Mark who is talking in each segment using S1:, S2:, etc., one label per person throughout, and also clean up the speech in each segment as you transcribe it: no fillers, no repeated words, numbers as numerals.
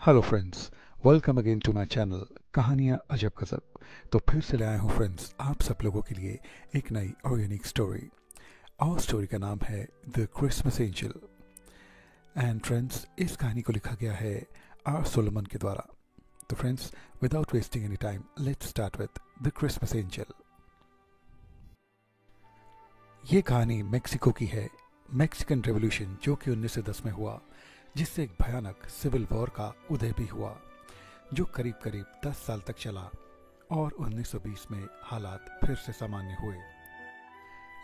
S1: Hello friends, welcome again to my channel कहानियाँ अजब गजब। तो फिर से ले आया हूँ फ्रेंड्स आप सब लोगों के लिए एक नई और यूनिक स्टोरी। और स्टोरी का नाम है the Christmas angel. And friends, इस कहानी को लिखा गया है आर सोलोमन के द्वारा। तो friends, without wasting any time, let's start with the Christmas angel. ये कहानी मेक्सिको की है। मैक्सिकन रेवोल्यूशन जो कि 1910 में हुआ, जिससे एक भयानक सिविल वॉर का उदय भी हुआ, जो करीब करीब 10 साल तक चला और 1920 में हालात फिर से सामान्य हुए।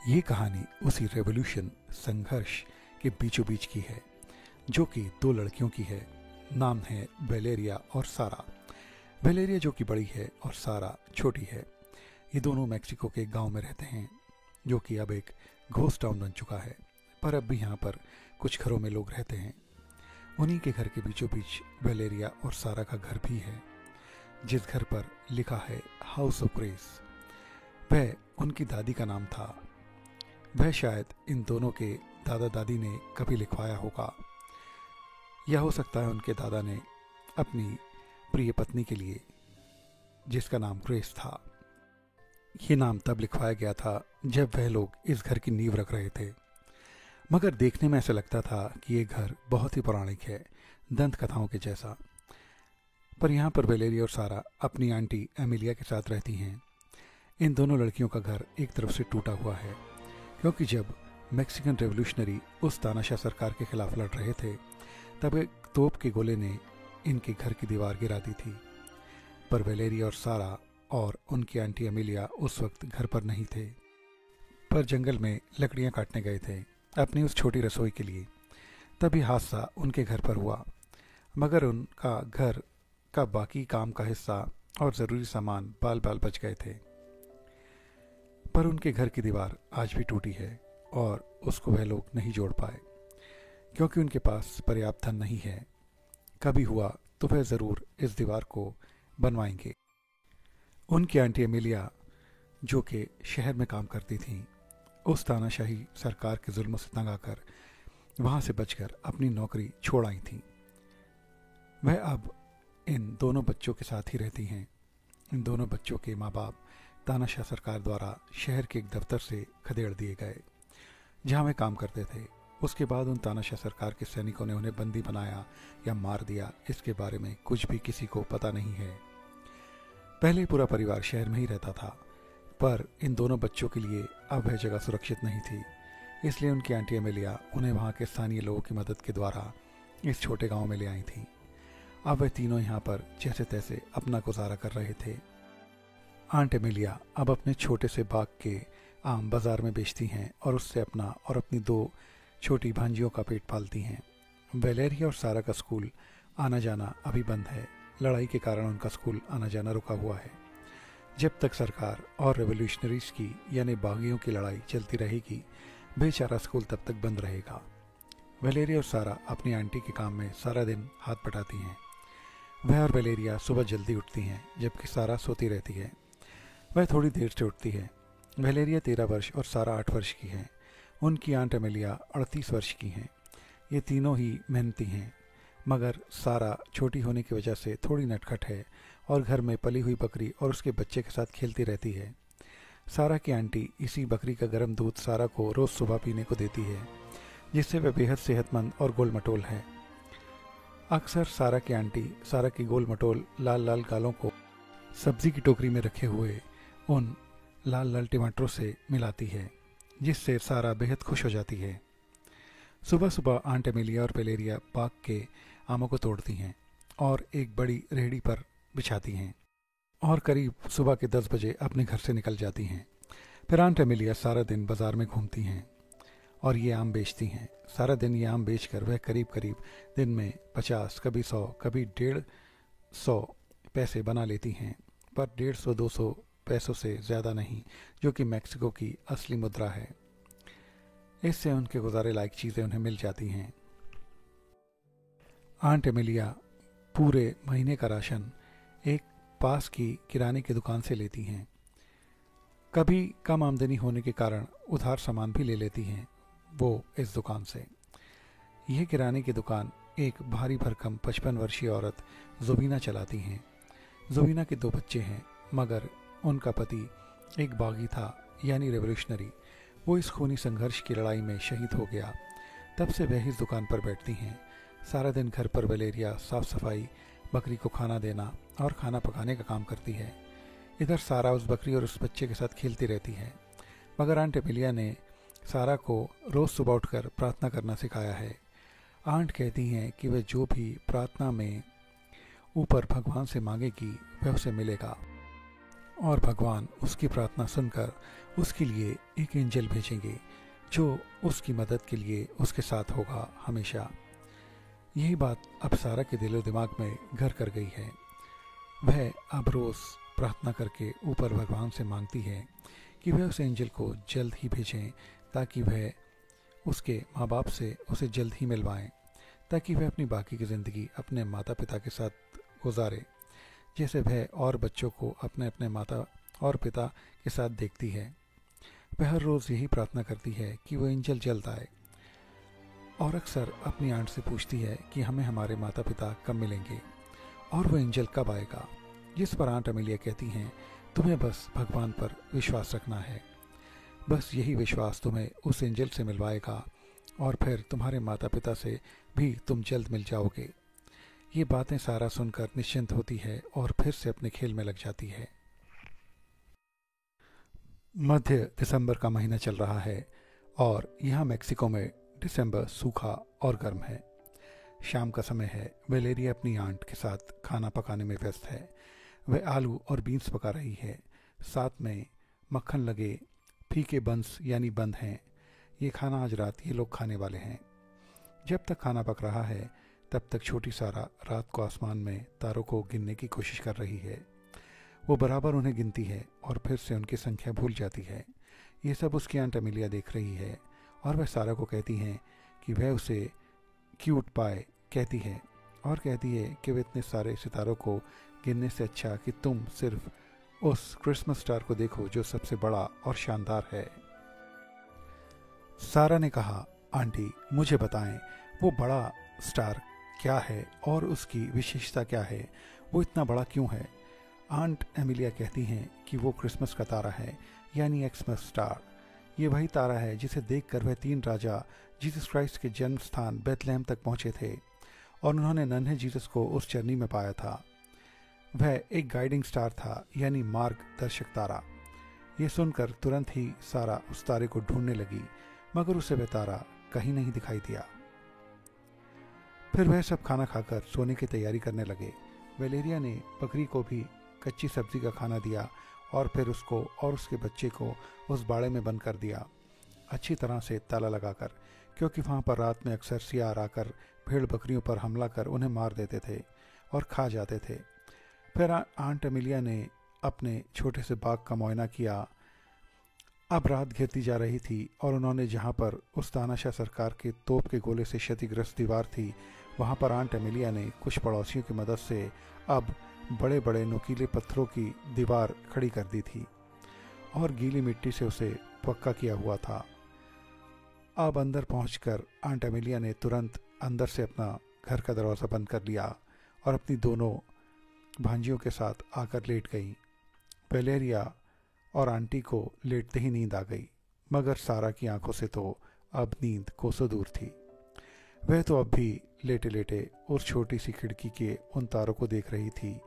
S1: ये कहानी उसी रेवोल्यूशन संघर्ष के बीचों बीच की है, जो कि दो लड़कियों की है। नाम है वेलेरिया और सारा। वेलेरिया जो कि बड़ी है और सारा छोटी है। ये दोनों मेक्सिको के गांव में रहते हैं, जो कि अब एक घोस्ट टाउन बन चुका है, पर अब भी यहाँ पर कुछ घरों में लोग रहते हैं। उन्हीं के घर के बीचों बीच वेलेरिया और सारा का घर भी है, जिस घर पर लिखा है हाउस ऑफ ग्रेस। वह उनकी दादी का नाम था। वह शायद इन दोनों के दादा दादी ने कभी लिखवाया होगा, या हो सकता है उनके दादा ने अपनी प्रिय पत्नी के लिए, जिसका नाम ग्रेस था। ये नाम तब लिखवाया गया था जब वह लोग इस घर की नींव रख रहे थे। मगर देखने में ऐसा लगता था कि ये घर बहुत ही पौराणिक है, दंत कथाओं के जैसा। पर यहाँ पर वेलेरिया और सारा अपनी आंटी एमिलिया के साथ रहती हैं। इन दोनों लड़कियों का घर एक तरफ से टूटा हुआ है, क्योंकि जब मैक्सिकन रेवोल्यूशनरी उस तानाशाह सरकार के खिलाफ लड़ रहे थे, तब एक तोप के गोले ने इनके घर की दीवार गिरा दी थी। पर वेलेरिया और सारा और उनकी आंटी एमिलिया उस वक्त घर पर नहीं थे, पर जंगल में लकड़ियाँ काटने गए थे अपनी उस छोटी रसोई के लिए। तभी हादसा उनके घर पर हुआ, मगर उनका घर का बाकी काम का हिस्सा और ज़रूरी सामान बाल बाल बच गए थे। पर उनके घर की दीवार आज भी टूटी है और उसको वह लोग नहीं जोड़ पाए, क्योंकि उनके पास पर्याप्त धन नहीं है। कभी हुआ तो वह ज़रूर इस दीवार को बनवाएंगे। उनकी आंटी एमिलिया, जो कि शहर में काम करती थी, उस तानाशाही सरकार के जुल्म से तंग आकर वहाँ से बचकर अपनी नौकरी छोड़ आई थी। वह अब इन दोनों बच्चों के साथ ही रहती हैं। इन दोनों बच्चों के माँ बाप तानाशाह सरकार द्वारा शहर के एक दफ्तर से खदेड़ दिए गए, जहाँ वे काम करते थे। उसके बाद उन तानाशाह सरकार के सैनिकों ने उन्हें बंदी बनाया या मार दिया, इसके बारे में कुछ भी किसी को पता नहीं है। पहले पूरा परिवार शहर में ही रहता था, पर इन दोनों बच्चों के लिए अब वह जगह सुरक्षित नहीं थी। इसलिए उनकी आंटी एमिलिया उन्हें वहाँ के स्थानीय लोगों की मदद के द्वारा इस छोटे गांव में ले आई थी। अब वह तीनों यहाँ पर जैसे तैसे अपना गुजारा कर रहे थे। आंट एमिलिया अब अपने छोटे से बाग के आम बाजार में बेचती हैं और उससे अपना और अपनी दो छोटी भांजियों का पेट पालती हैं। वेलेरिया और सारा का स्कूल आना जाना अभी बंद है। लड़ाई के कारण उनका स्कूल आना जाना रुका हुआ है। जब तक सरकार और रेवोल्यूशनरीज की यानी बागियों की लड़ाई चलती रहेगी, बेचारा स्कूल तब तक बंद रहेगा। वेलेरिया और सारा अपनी आंटी के काम में सारा दिन हाथ बटाती हैं। वह और वेलेरिया सुबह जल्दी उठती हैं, जबकि सारा सोती रहती है। वह थोड़ी देर से उठती है। वेलेरिया 13 वर्ष और सारा 8 वर्ष की है। उनकी आंट एमिलिया 38 वर्ष की हैं। ये तीनों ही मेहनती हैं, मगर सारा छोटी होने की वजह से थोड़ी नटखट है और घर में पली हुई बकरी और उसके बच्चे के साथ खेलती रहती है। सारा की आंटी इसी बकरी का गर्म दूध सारा को रोज़ सुबह पीने को देती है, जिससे वह बेहद सेहतमंद और गोल मटोल है। अक्सर सारा की आंटी सारा की गोल मटोल लाल लाल गालों को सब्जी की टोकरी में रखे हुए उन लाल लाल टमाटरों से मिलाती है, जिससे सारा बेहद खुश हो जाती है। सुबह सुबह आंट एमिलिया और वेलेरिया बाग के आमों को तोड़ती हैं और एक बड़ी रेहड़ी पर बिछाती हैं और करीब सुबह के 10 बजे अपने घर से निकल जाती हैं। फिर आंट एमिलिया सारा दिन बाजार में घूमती हैं और ये आम बेचती हैं। सारा दिन ये आम बेचकर वह करीब करीब दिन में 50, कभी 100, कभी 150 पैसे बना लेती हैं, पर 150-200 पैसों से ज़्यादा नहीं, जो कि मैक्सिको की असली मुद्रा है। इससे उनके गुजारे लायक चीज़ें उन्हें मिल जाती हैं। आंट एमिलिया पूरे महीने का राशन एक पास की किराने की दुकान से लेती हैं। कभी कम आमदनी होने के कारण उधार सामान भी ले लेती हैं वो इस दुकान से। यह किराने की दुकान एक भारी भरकम 55 वर्षीय औरत ज़ोबीना चलाती हैं। ज़ोबीना के 2 बच्चे हैं, मगर उनका पति एक बागी था, यानी रेवोल्यूशनरी। वो इस खूनी संघर्ष की लड़ाई में शहीद हो गया। तब से वह इस दुकान पर बैठती हैं। सारा दिन घर पर वलेरिया साफ सफाई, बकरी को खाना देना और खाना पकाने का काम करती है। इधर सारा उस बकरी और उस बच्चे के साथ खेलती रहती है। मगर आंट एमिलिया ने सारा को रोज़ सुबह उठकर प्रार्थना करना सिखाया है। आंट कहती हैं कि वह जो भी प्रार्थना में ऊपर भगवान से मांगेगी वह उसे मिलेगा, और भगवान उसकी प्रार्थना सुनकर उसके लिए एक एंजल भेजेंगे जो उसकी मदद के लिए उसके साथ होगा हमेशा। यही बात अब सारा के दिलो दिमाग में घर कर गई है। वह अब रोज़ प्रार्थना करके ऊपर भगवान से मांगती है कि वह उस एंजल को जल्द ही भेजें, ताकि वह उसके माँ बाप से उसे जल्द ही मिलवाएं, ताकि वह अपनी बाकी की ज़िंदगी अपने माता पिता के साथ गुजारे, जैसे वह और बच्चों को अपने अपने माता और पिता के साथ देखती है। वह हर रोज़ यही प्रार्थना करती है कि वो एंजल जल्द आए, और अक्सर अपनी आंट से पूछती है कि हमें हमारे माता पिता कब मिलेंगे और वो एंजल कब आएगा। जिस पर आंट एमिलिया कहती हैं, तुम्हें बस भगवान पर विश्वास रखना है। बस यही विश्वास तुम्हें उस एंजल से मिलवाएगा, और फिर तुम्हारे माता पिता से भी तुम जल्द मिल जाओगे। ये बातें सारा सुनकर निश्चिंत होती है और फिर से अपने खेल में लग जाती है। मध्य दिसंबर का महीना चल रहा है और यहाँ मेक्सिको में दिसंबर सूखा और गर्म है। शाम का समय है। वेलेरिया अपनी आंट के साथ खाना पकाने में व्यस्त है। वह आलू और बीन्स पका रही है। साथ में मक्खन लगे फीके बंस यानी बंद हैं। ये खाना आज रात ये लोग खाने वाले हैं। जब तक खाना पक रहा है तब तक छोटी सारा रात को आसमान में तारों को गिनने की कोशिश कर रही है। वो बराबर उन्हें गिनती है और फिर से उनकी संख्या भूल जाती है। ये सब उसकी आंट एमिलिया देख रही है और वह सारा को कहती हैं कि वह उसे क्यूट पाए कहती है, और कहती है कि वह इतने सारे सितारों को गिनने से अच्छा कि तुम सिर्फ उस क्रिसमस स्टार को देखो जो सबसे बड़ा और शानदार है। सारा ने कहा, आंटी मुझे बताएं वो बड़ा स्टार क्या है और उसकी विशेषता क्या है, वो इतना बड़ा क्यों है। आंट एमिलिया कहती हैं कि वो क्रिसमस का तारा है, यानी एक्समस स्टार। ये वही तारा है जिसे देखकर वह 3 राजा जीसस क्राइस्ट के जन्म स्थान बेथलेहम तक पहुंचे थे और उन्होंने नन्हे जीसस को उस चरनी में पाया था। वह एक गाइडिंग स्टार था, यानी मार्गदर्शक तारा। ये सुनकर तुरंत ही सारा उस तारे को ढूंढने लगी, मगर उसे वह तारा कहीं नहीं दिखाई दिया। फिर वह सब खाना खाकर सोने की तैयारी करने लगे। वेलेरिया ने बकरी को भी कच्ची सब्जी का खाना दिया और फिर उसको और उसके बच्चे को उस बाड़े में बंद कर दिया, अच्छी तरह से ताला लगाकर, क्योंकि वहाँ पर रात में अक्सर सियार आकर भेड़ बकरियों पर हमला कर उन्हें मार देते थे और खा जाते थे। फिर आंट एमिलिया ने अपने छोटे से बाग का मुआयना किया। अब रात घिरती जा रही थी और उन्होंने जहाँ पर उस तानाशाह सरकार के तोप के गोले से क्षतिग्रस्त दीवार थी, वहाँ पर आंट एमिलिया ने कुछ पड़ोसियों की मदद से अब बड़े बड़े नुकीले पत्थरों की दीवार खड़ी कर दी थी और गीली मिट्टी से उसे पक्का किया हुआ था। अब अंदर पहुंचकर आंट एमिलिया ने तुरंत अंदर से अपना घर का दरवाज़ा बंद कर लिया और अपनी दोनों भांजियों के साथ आकर लेट गई। वेलेरिया और आंटी को लेटते ही नींद आ गई, मगर सारा की आंखों से तो अब नींद कोसों दूर थी। वह तो अब भी लेटे लेटे उस छोटी सी खिड़की के उन तारों को देख रही थी।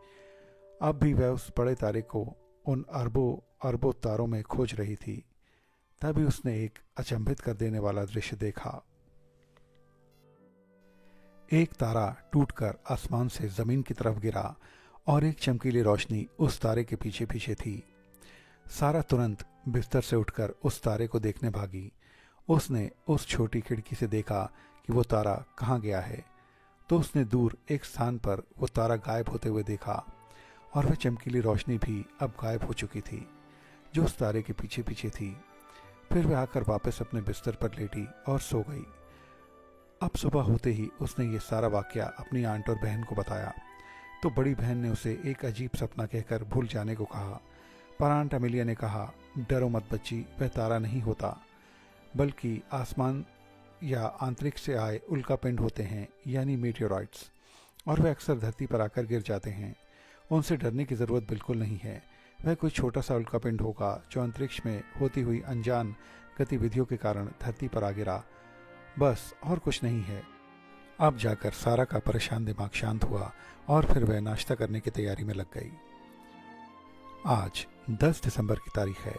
S1: अब भी वह उस बड़े तारे को उन अरबों अरबों तारों में खोज रही थी। तभी उसने एक अचंभित कर देने वाला दृश्य देखा। एक तारा टूटकर आसमान से जमीन की तरफ गिरा और एक चमकीली रोशनी उस तारे के पीछे पीछे थी। सारा तुरंत बिस्तर से उठकर उस तारे को देखने भागी। उसने उस छोटी खिड़की से देखा कि वो तारा कहाँ गया है, तो उसने दूर एक स्थान पर वो तारा गायब होते हुए देखा और वह चमकीली रोशनी भी अब गायब हो चुकी थी जो उस तारे के पीछे पीछे थी। फिर वह आकर वापस अपने बिस्तर पर लेटी और सो गई। अब सुबह होते ही उसने ये सारा वाकया अपनी आंट और बहन को बताया, तो बड़ी बहन ने उसे एक अजीब सपना कहकर भूल जाने को कहा। पर आंट एमिलिया ने कहा, डरो मत बच्ची, वह तारा नहीं होता, बल्कि आसमान या अंतरिक्ष से आए उल्कापिंड होते हैं यानी मीटियोराइट्स, और वे अक्सर धरती पर आकर गिर जाते हैं। उनसे डरने की ज़रूरत बिल्कुल नहीं है। वह कोई छोटा सा उल्कापिंड होगा जो अंतरिक्ष में होती हुई अनजान गतिविधियों के कारण धरती पर आ गिरा, बस और कुछ नहीं है। अब जाकर सारा का परेशान दिमाग शांत हुआ और फिर वह नाश्ता करने की तैयारी में लग गई। आज 10 दिसंबर की तारीख है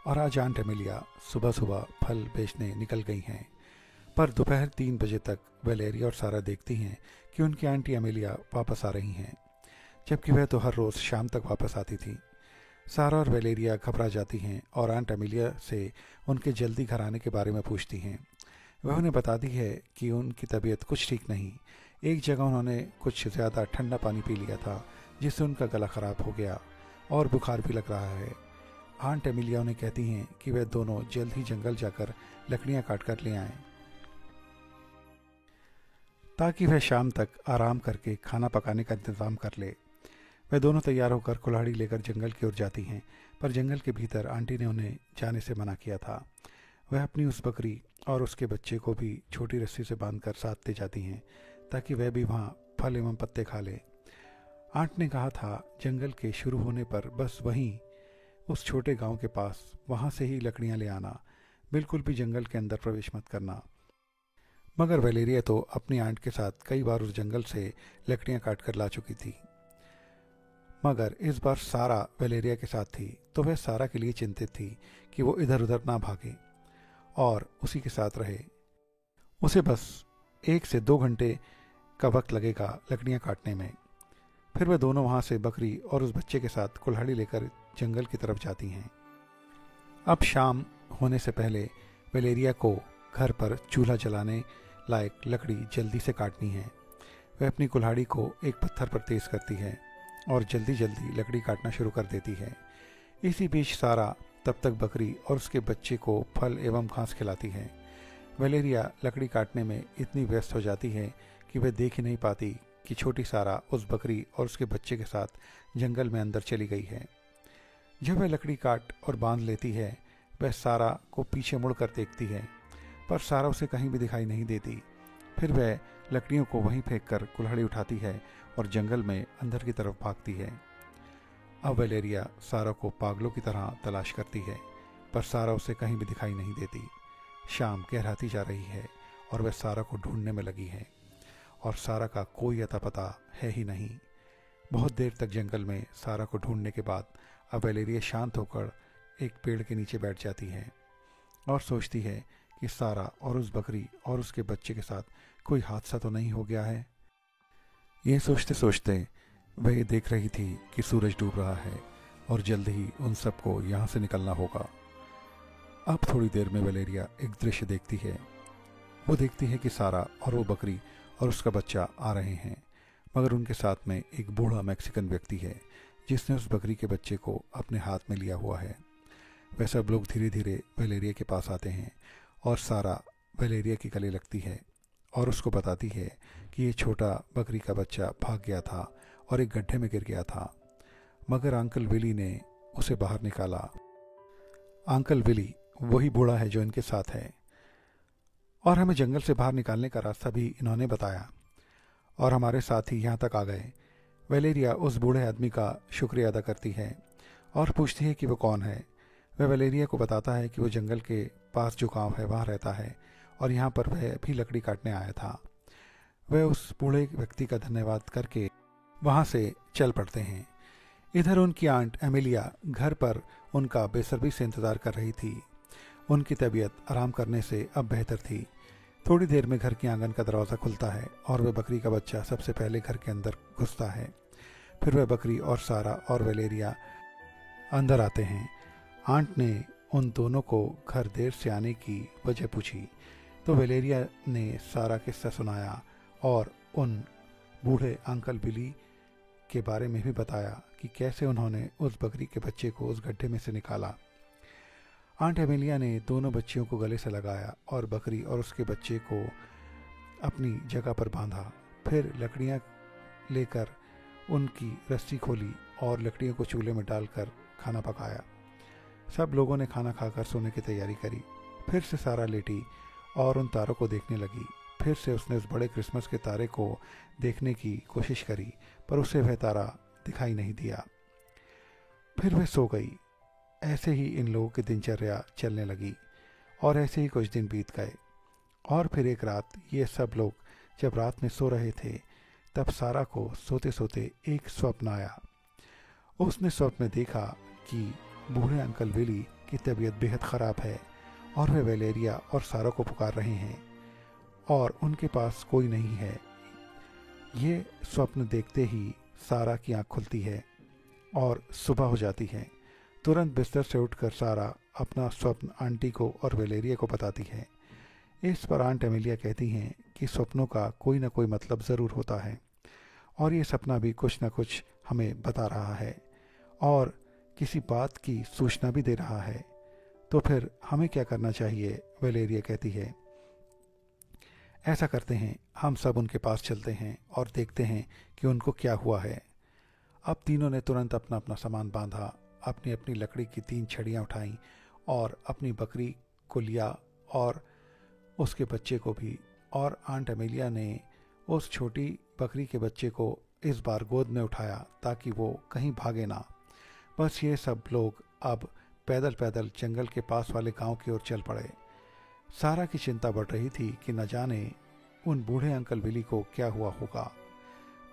S1: और आज आंट एमिलिया सुबह सुबह फल बेचने निकल गई हैं, पर दोपहर 3 बजे तक वैलेरिया और सारा देखती हैं कि उनकी आंटी एमिलिया वापस आ रही हैं, जबकि वह तो हर रोज़ शाम तक वापस आती थी। सारा और वैलेरिया घबरा जाती हैं और आंट एमिलिया से उनके जल्दी घर आने के बारे में पूछती हैं। वह उन्हें बताती है कि उनकी तबीयत कुछ ठीक नहीं। एक जगह उन्होंने कुछ ज़्यादा ठंडा पानी पी लिया था जिससे उनका गला ख़राब हो गया और बुखार भी लग रहा है। आंट एमिलिया उन्हें कहती हैं कि वे दोनों जल्द ही जंगल जाकर लकड़ियाँ काट कर ले आएं, ताकि वह शाम तक आराम करके खाना पकाने का इंतज़ाम कर ले। वे दोनों तैयार होकर कुल्हाड़ी लेकर जंगल की ओर जाती हैं, पर जंगल के भीतर आंटी ने उन्हें जाने से मना किया था। वह अपनी उस बकरी और उसके बच्चे को भी छोटी रस्सी से बांधकर साथ ले जाती हैं, ताकि वह भी वहाँ फल एवं पत्ते खा ले। आंट ने कहा था जंगल के शुरू होने पर बस वहीं उस छोटे गांव के पास, वहाँ से ही लकड़ियाँ ले आना, बिल्कुल भी जंगल के अंदर प्रवेश मत करना। मगर वैलेरिया तो अपनी आंट के साथ कई बार उस जंगल से लकड़ियाँ काट कर ला चुकी थी, मगर इस बार सारा वैलेरिया के साथ थी, तो वह सारा के लिए चिंतित थी कि वो इधर उधर ना भागे और उसी के साथ रहे। उसे बस 1 से 2 घंटे का वक्त लगेगा लकड़ियाँ काटने में। फिर वह दोनों वहाँ से बकरी और उस बच्चे के साथ कुल्हाड़ी लेकर जंगल की तरफ जाती हैं। अब शाम होने से पहले वैलेरिया को घर पर चूल्हा जलाने लायक लकड़ी जल्दी से काटनी है। वह अपनी कुल्हाड़ी को एक पत्थर पर तेज करती है और जल्दी जल्दी लकड़ी काटना शुरू कर देती है। इसी बीच सारा तब तक बकरी और उसके बच्चे को फल एवं घास खिलाती है। वैलेरिया लकड़ी काटने में इतनी व्यस्त हो जाती है कि वह देख ही नहीं पाती कि छोटी सारा उस बकरी और उसके बच्चे के साथ जंगल में अंदर चली गई है। जब वह लकड़ी काट और बांध लेती है, वह सारा को पीछे मुड़कर देखती है, पर सारा उसे कहीं भी दिखाई नहीं देती। फिर वह लकड़ियों को वहीं फेंककर कुल्हाड़ी उठाती है और जंगल में अंदर की तरफ भागती है। अब वैलेरिया सारा को पागलों की तरह तलाश करती है, पर सारा उसे कहीं भी दिखाई नहीं देती। शाम गहराती जा रही है और वह सारा को ढूंढने में लगी है, और सारा का कोई अता पता है ही नहीं। बहुत देर तक जंगल में सारा को ढूंढने के बाद अब वैलेरिया शांत होकर एक पेड़ के नीचे बैठ जाती है और सोचती है कि सारा और उस बकरी और उसके बच्चे के साथ कोई हादसा तो नहीं हो गया है। ये सोचते सोचते वह ये देख रही थी कि सूरज डूब रहा है और जल्द ही उन सबको यहाँ से निकलना होगा। अब थोड़ी देर में वैलेरिया एक दृश्य देखती है। वो देखती है कि सारा और वो बकरी और उसका बच्चा आ रहे हैं, मगर उनके साथ में एक बूढ़ा मैक्सिकन व्यक्ति है जिसने उस बकरी के बच्चे को अपने हाथ में लिया हुआ है। वह सब लोग धीरे धीरे वैलेरिया के पास आते हैं और सारा वैलेरिया की गले लगती है और उसको बताती है कि ये छोटा बकरी का बच्चा भाग गया था और एक गड्ढे में गिर गया था, मगर अंकल विली ने उसे बाहर निकाला। अंकल विली वही बूढ़ा है जो इनके साथ है, और हमें जंगल से बाहर निकालने का रास्ता भी इन्होंने बताया और हमारे साथ ही यहाँ तक आ गए। वैलेरिया उस बूढ़े आदमी का शुक्रिया अदा करती है और पूछती है कि वो कौन है। वह वैलेरिया को बताता है कि वो जंगल के पास जो गांव है वहाँ रहता है और यहाँ पर वह भी लकड़ी काटने आया था। वह उस बूढ़े व्यक्ति का धन्यवाद करके वहाँ से चल पड़ते हैं। इधर उनकी आंट एमिलिया घर पर उनका बेसब्री से इंतज़ार कर रही थी। उनकी तबीयत आराम करने से अब बेहतर थी। थोड़ी देर में घर के आंगन का दरवाज़ा खुलता है और वह बकरी का बच्चा सबसे पहले घर के अंदर घुसता है। फिर वह बकरी और सारा और वैलेरिया अंदर आते हैं। आंट ने उन दोनों को घर देर से आने की वजह पूछी तो वैलेरिया ने सारा किस्सा सुनाया और उन बूढ़े अंकल बिली के बारे में भी बताया कि कैसे उन्होंने उस बकरी के बच्चे को उस गड्ढे में से निकाला। आंट एमिलिया ने दोनों बच्चियों को गले से लगाया और बकरी और उसके बच्चे को अपनी जगह पर बांधा। फिर लकड़ियाँ लेकर उनकी रस्सी खोली और लकड़ियों को चूल्हे में डालकर खाना पकाया। सब लोगों ने खाना खाकर सोने की तैयारी करी। फिर से सारा लेटी और उन तारों को देखने लगी। फिर से उसने उस बड़े क्रिसमस के तारे को देखने की कोशिश करी, पर उसे वह तारा दिखाई नहीं दिया। फिर वह सो गई। ऐसे ही इन लोगों की दिनचर्या चलने लगी और ऐसे ही कुछ दिन बीत गए। और फिर एक रात ये सब लोग जब रात में सो रहे थे, तब सारा को सोते सोते एक स्वप्न आया। उसने स्वप्न में देखा कि बूढ़े अंकल विली की तबीयत बेहद ख़राब है और वे वेलेरिया और सारा को पुकार रहे हैं और उनके पास कोई नहीं है। ये स्वप्न देखते ही सारा की आँख खुलती है और सुबह हो जाती है। तुरंत बिस्तर से उठकर सारा अपना स्वप्न आंटी को और वेलेरिया को बताती है। इस पर आंट एमिलिया कहती हैं कि स्वप्नों का कोई ना कोई मतलब ज़रूर होता है और ये सपना भी कुछ ना कुछ हमें बता रहा है और किसी बात की सूचना भी दे रहा है। तो फिर हमें क्या करना चाहिए? वेलेरिया कहती है, ऐसा करते हैं, हम सब उनके पास चलते हैं और देखते हैं कि उनको क्या हुआ है। अब तीनों ने तुरंत अपना अपना सामान बांधा, अपनी अपनी लकड़ी की 3 छड़ियाँ उठाईं और अपनी बकरी को लिया और उसके बच्चे को भी। और आंट एमिलिया ने उस छोटी बकरी के बच्चे को इस बार गोद में उठाया ताकि वो कहीं भागे ना। बस ये सब लोग अब पैदल पैदल जंगल के पास वाले गांव की ओर चल पड़े। सारा की चिंता बढ़ रही थी कि न जाने उन बूढ़े अंकल विली को क्या हुआ होगा।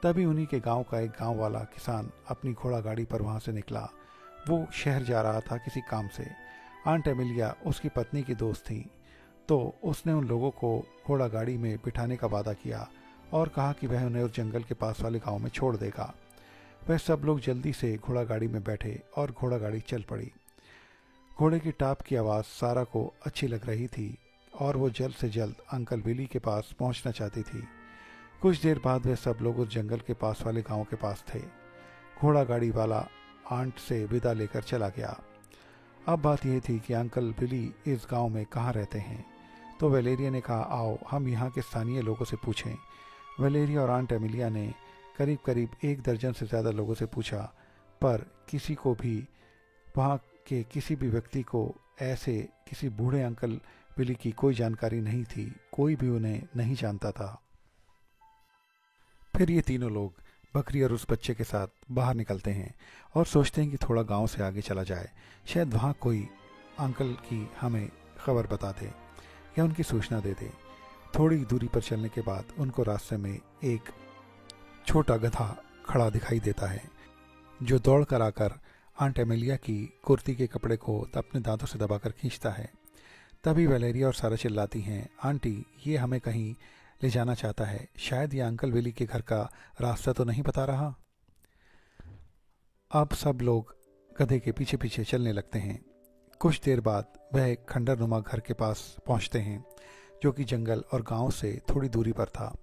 S1: तभी उन्हीं के गांव का एक गांव वाला किसान अपनी घोड़ा गाड़ी पर वहां से निकला। वो शहर जा रहा था किसी काम से। आंट एमिलिया उसकी पत्नी की दोस्त थी, तो उसने उन लोगों को घोड़ा गाड़ी में बिठाने का वादा किया और कहा कि वह उन्हें उस जंगल के पास वाले गांव में छोड़ देगा। वह सब लोग जल्दी से घोड़ा गाड़ी में बैठे और घोड़ा गाड़ी चल पड़ी। घोड़े की टाप की आवाज़ सारा को अच्छी लग रही थी और वो जल्द से जल्द अंकल विली के पास पहुंचना चाहती थी। कुछ देर बाद वे सब लोग उस जंगल के पास वाले गांव के पास थे। घोड़ा गाड़ी वाला आंट से विदा लेकर चला गया। अब बात यह थी कि अंकल विली इस गांव में कहाँ रहते हैं। तो वेलेरिया ने कहा, आओ हम यहाँ के स्थानीय लोगों से पूछें। वेलेरिया और आंट एमिलिया ने करीब करीब 1 दर्जन से ज़्यादा लोगों से पूछा, पर किसी को भी, वहाँ के किसी भी व्यक्ति को ऐसे किसी बूढ़े अंकल विली की कोई जानकारी नहीं थी। कोई भी उन्हें नहीं जानता था। फिर ये तीनों लोग बकरी और उस बच्चे के साथ बाहर निकलते हैं और सोचते हैं कि थोड़ा गांव से आगे चला जाए, शायद वहाँ कोई अंकल की हमें खबर बता दे या उनकी सूचना दे दे। थोड़ी दूरी पर चलने के बाद उनको रास्ते में एक छोटा गधा खड़ा दिखाई देता है, जो दौड़ कर आकर आंट एमिलिया की कुर्ती के कपड़े को अपने दांतों से दबाकर खींचता है। तभी वेलेरिया और सारा चिल्लाती हैं, आंटी ये हमें कहीं ले जाना चाहता है, शायद ये अंकल विली के घर का रास्ता तो नहीं बता रहा। अब सब लोग गधे के पीछे पीछे चलने लगते हैं। कुछ देर बाद वह एक खंडर नुमा घर के पास पहुंचते हैं, जो कि जंगल और गांव से थोड़ी दूरी पर था।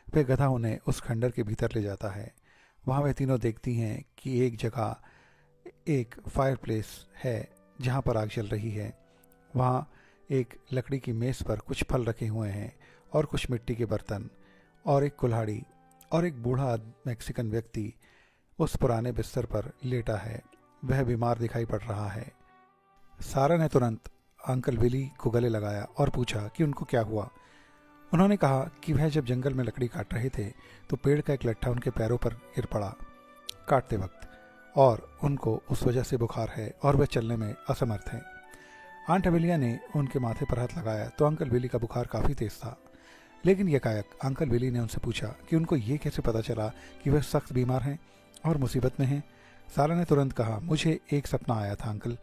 S1: वह गधा उन्हें उस खंडर के भीतर ले जाता है। वहां वे तीनों देखती हैं कि एक जगह एक फायरप्लेस है जहां पर आग जल रही है। वहां एक लकड़ी की मेज पर कुछ फल रखे हुए हैं और कुछ मिट्टी के बर्तन और एक कुल्हाड़ी और एक बूढ़ा मैक्सिकन व्यक्ति उस पुराने बिस्तर पर लेटा है। वह बीमार दिखाई पड़ रहा है। सारा ने तुरंत अंकल विली को गले लगाया और पूछा कि उनको क्या हुआ। उन्होंने कहा कि वह जब जंगल में लकड़ी काट रहे थे तो पेड़ का एक लट्ठा उनके पैरों पर गिर पड़ा काटते वक्त, और उनको उस वजह से बुखार है और वह चलने में असमर्थ हैं। आंट एमिलिया ने उनके माथे पर हाथ लगाया तो अंकल विली का बुखार काफ़ी तेज था, लेकिन यकायक अंकल विली ने उनसे पूछा कि उनको ये कैसे पता चला कि वह सख्त बीमार हैं और मुसीबत में हैं। सारा ने तुरंत कहा, मुझे एक सपना आया था अंकल,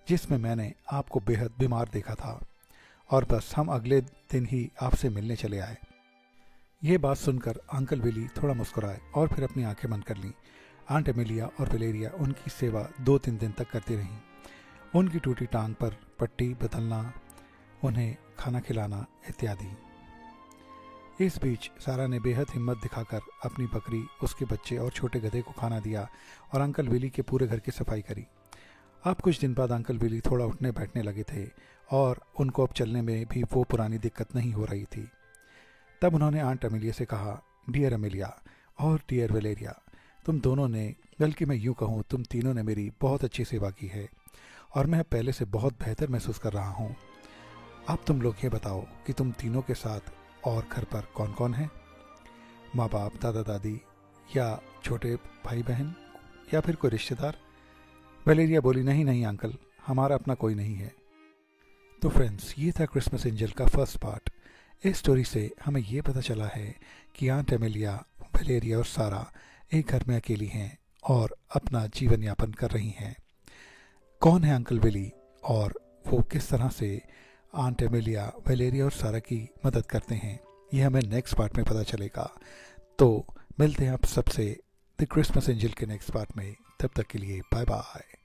S1: जिसमें मैंने आपको बेहद बीमार देखा था और बस हम अगले दिन ही आपसे मिलने चले आए। ये बात सुनकर अंकल विली थोड़ा मुस्कुराए और फिर अपनी आंखें बंद कर लीं। आंट एमिलिया और वेलेरिया उनकी सेवा 2-3 दिन तक करती रहीं। उनकी टूटी टांग पर पट्टी बदलना, उन्हें खाना खिलाना इत्यादि। इस बीच सारा ने बेहद हिम्मत दिखाकर अपनी बकरी, उसके बच्चे और छोटे गधे को खाना दिया और अंकल विली के पूरे घर की सफाई करी। अब कुछ दिन बाद अंकल विली थोड़ा उठने बैठने लगे थे और उनको अब चलने में भी वो पुरानी दिक्कत नहीं हो रही थी। तब उन्होंने आंट एमिलिया से कहा, डियर एमिलिया और डियर वेलेरिया, तुम दोनों ने, बल्कि मैं यूँ कहूँ तुम तीनों ने मेरी बहुत अच्छी सेवा की है और मैं पहले से बहुत बेहतर महसूस कर रहा हूँ। अब तुम लोग ये बताओ कि तुम तीनों के साथ और घर पर कौन कौन है? माँ बाप, दादा दादी, या छोटे भाई बहन, या फिर कोई रिश्तेदार? वेलेरिया बोली, नहीं नहीं अंकल, हमारा अपना कोई नहीं है। तो फ्रेंड्स, ये था क्रिसमस एंजल का फर्स्ट पार्ट। इस स्टोरी से हमें ये पता चला है कि आंट एमेलिया, वेलेरिया और सारा एक घर में अकेली हैं और अपना जीवन यापन कर रही हैं। कौन है अंकल विली और वो किस तरह से आंट एमेलिया, वेलेरिया और सारा की मदद करते हैं, ये हमें नेक्स्ट पार्ट में पता चलेगा। तो मिलते हैं आप सबसे द क्रिसमस एंजल के नेक्स्ट पार्ट में। तब तक के लिए बाय बाय।